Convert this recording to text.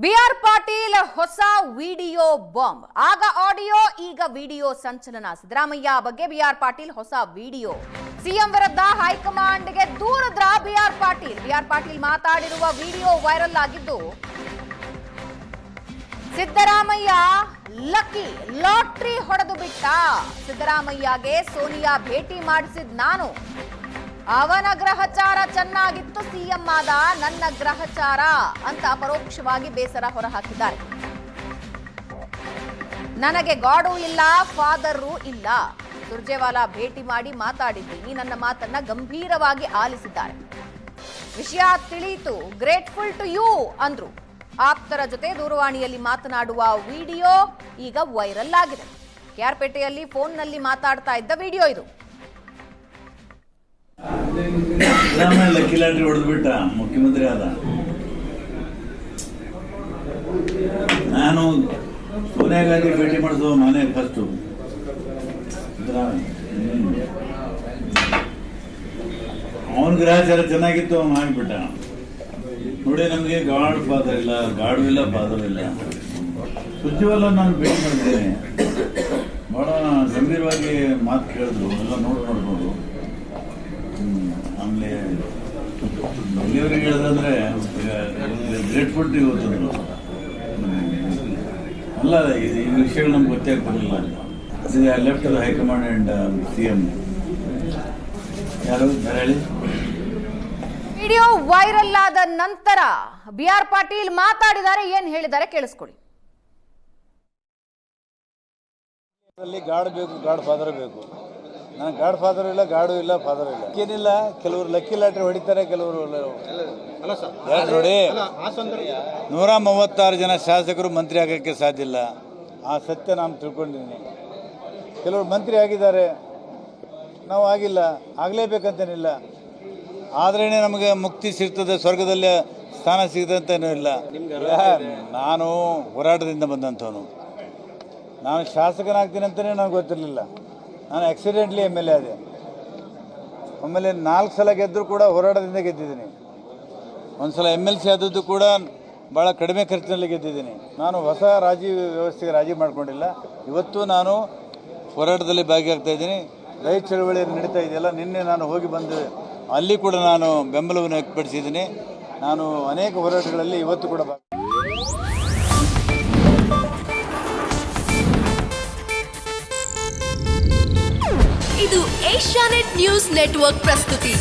B R Patil ಹೊಸ video bomb. ಆಗ audio, ಈಗ ವಿಡಿಯೋ ಸಂಚಲನ. ಸಿದ್ದರಾಮಯ್ಯ ಬಗ್ಗೆ ಬಿಆರ್ ಪಾಟೀಲ್ ಹೊಸ ವಿಡಿಯೋ. ಸಿಎಂ ವಿರುದ್ಧ ಹೈಕಮಾಂಡ್ಗೆ ದೂರದ್ರ ಬಿಆರ್ ಪಾಟೀಲ್. ಬಿಆರ್ ಪಾಟೀಲ್ ಮಾತಾಡಿರುವ ವಿಡಿಯೋ ವೈರಲ್ ಆಗಿದ್ದು, ಸಿದ್ದರಾಮಯ್ಯ ಲಕ್ಕಿ ಲಾಟ್ರಿ ಹೊಡೆದು ಬಿಟ್ಟ. ಸಿದ್ದರಾಮಯ್ಯಗೆ ಸೋನಿಯಾ ಭೇಟಿ ಮಾಡಿಸಿದ್ ನಾನು. ಅವನ ಗ್ರಹಚಾರ ಚೆನ್ನಾಗಿತ್ತು, ಸಿಎಂ ಆದ ನನ್ನ ಗ್ರಹಚಾರ ಅಂತ ಪರೋಕ್ಷವಾಗಿ ಬೇಸರ ಹೊರಹಾಕಿದ್ದಾರೆ. ನನಗೆ ಗಾಡು ಇಲ್ಲ, ಫಾದರೂ ಇಲ್ಲ. ಸುರ್ಜೇವಾಲಾ ಭೇಟಿ ಮಾಡಿ ಮಾತಾಡಿದ್ದೀನಿ, ನನ್ನ ಮಾತನ್ನ ಗಂಭೀರವಾಗಿ ಆಲಿಸಿದ್ದಾರೆ. ವಿಷಯ ತಿಳಿಯಿತು, ಗ್ರೇಟ್ಫುಲ್ ಟು ಯು ಅಂದ್ರು. ಆಪ್ತರ ಜೊತೆ ದೂರವಾಣಿಯಲ್ಲಿ ಮಾತನಾಡುವ ವಿಡಿಯೋ ಈಗ ವೈರಲ್ ಆಗಿದೆ. ಕೆಆರ್ಪೇಟೆಯಲ್ಲಿ ಫೋನ್ನಲ್ಲಿ ಮಾತಾಡ್ತಾ ಇದ್ದ ವಿಡಿಯೋ ಇದು. ಲಕ್ಕಿ ಲಾಟ್ರಿ ಹೊಡೆದು ಬಿಟ್ಟ, ಮುಖ್ಯಮಂತ್ರಿ ಆದ. ನಾನು ಸೋನಿಯಾ ಗಾಂಧಿ ಭೇಟಿ ಮಾಡಿಸುವ ಮನೆ ಫಸ್ಟ್ ಅವನ ಗ್ರಹಚಾರ ಚೆನ್ನಾಗಿತ್ತು, ಮಾಡಿಬಿಟ್ಟ. ನೋಡಿ, ನಮಗೆ ಗಾಡ್ ಫಾದರ್ ಇಲ್ಲ, ಗಾಡು ಇಲ್ಲ, ಫಾದರ್ ಇಲ್ಲ. ಸುರ್ಜೇವಾಲಾ ನಾನು ಭೇಟಿ ಮಾಡಿದ್ದೇನೆ, ಬಹಳ ಗಂಭೀರವಾಗಿ ಮಾತು ಕೇಳಿದ್ರು, ಎಲ್ಲ ನೋಡ್ಬೋದು. ಆಮೇಲೆ ಎಲ್ಲಿವರೆಗೆ ಹೇಳಿದ್ರೆ ಗ್ರೇಟ್ಫುಲ್ ಟು ಇವತ್ತಂದ್ರು. ಅಲ್ಲ, ಈ ವಿಷಯಗಳು ನಮ್ಗೆ ಗೊತ್ತೇ ಆಗ್ತಿರಲಿಲ್ಲ. ಲೆಫ್ಟ್ ಹೈಕಮಾಂಡ್ ಅಂಡ್ ಸಿಎಂ ಯಾರು ಹೇಳಿ. ವಿಡಿಯೋ ವೈರಲ್ ಆದ ನಂತರ ಬಿಆರ್ ಪಾಟೀಲ್ ಮಾತಾಡಿದ್ದಾರೆ. ಏನ್ ಹೇಳಿದ್ದಾರೆ ಕೇಳಿಸ್ಕೊಳ್ಳಿ. ಗಾಡ್ ಬೇಕು, ಗಾಡ್ ಫಾದರ್ ಬೇಕು. ನನಗೆ ಗಾಡ್ ಫಾದರ್ ಇಲ್ಲ, ಗಾಡು ಇಲ್ಲ, ಫಾದರ್ ಇಲ್ಲ. ಏನಿಲ್ಲ, ಕೆಲವರು ಲಕ್ಕಿ ಲಾಟ್ರಿ ಹೊಡಿತಾರೆ, ಕೆಲವರು ನೋಡಿ. 136 ಜನ ಶಾಸಕರು ಮಂತ್ರಿ ಆಗೋಕ್ಕೆ ಸಾಧ್ಯ ಇಲ್ಲ, ಆ ಸತ್ಯ ನಾನು ತಿಳ್ಕೊಂಡಿದ್ದೀನಿ. ಕೆಲವರು ಮಂತ್ರಿ ಆಗಿದ್ದಾರೆ, ನಾವು ಆಗಿಲ್ಲ, ಆಗಲೇಬೇಕಂತೇನಿಲ್ಲ. ಆದ್ರೇ ನಮಗೆ ಮುಕ್ತಿ ಸಿಗ್ತದೆ, ಸ್ವರ್ಗದಲ್ಲಿ ಸ್ಥಾನ ಸಿಗ್ತದೆ ಅಂತೇನೂ ಇಲ್ಲ. ನಾನು ಹೋರಾಟದಿಂದ ಬಂದಂಥವನು. ನಾನು ಶಾಸಕನಾಗ್ತೀನಿ ಅಂತಲೇ ನನಗೆ ಗೊತ್ತಿರಲಿಲ್ಲ. ನಾನು ಆಕ್ಸಿಡೆಂಟ್ಲಿ MLA ಆದೆ. ಆಮೇಲೆ 4 ಸಲ ಗೆದ್ದರೂ ಕೂಡ ಹೋರಾಟದಿಂದ ಗೆದ್ದಿದ್ದೀನಿ. ಒಂದು ಸಲ MLC ಆದದ್ದು ಕೂಡ ಭಾಳ ಕಡಿಮೆ ಖರ್ಚಿನಲ್ಲಿ ಗೆದ್ದಿದ್ದೀನಿ. ನಾನು ಹೊಸ ವ್ಯವಸ್ಥೆಗೆ ರಾಜಿ ಮಾಡ್ಕೊಂಡಿಲ್ಲ. ಇವತ್ತು ನಾನು ಹೋರಾಟದಲ್ಲಿ ಭಾಗಿಯಾಗ್ತಾ ಇದ್ದೀನಿ. ರೈತ ಚಳವಳಿ ನಡೀತಾ ಇದೆಯಲ್ಲ, ನಿನ್ನೆ ನಾನು ಹೋಗಿ ಬಂದು ಅಲ್ಲಿ ಕೂಡ ನಾನು ಬೆಂಬಲವನ್ನು ವ್ಯಕ್ತಪಡಿಸಿದ್ದೀನಿ. ನಾನು ಅನೇಕ ಹೋರಾಟಗಳಲ್ಲಿ ಇವತ್ತು ಕೂಡ ಇದು ಏಷ್ಯಾನೆಟ್ ನ್ಯೂಸ್ ನೆಟ್ವರ್ಕ್ ಪ್ರಸ್ತುತಿ.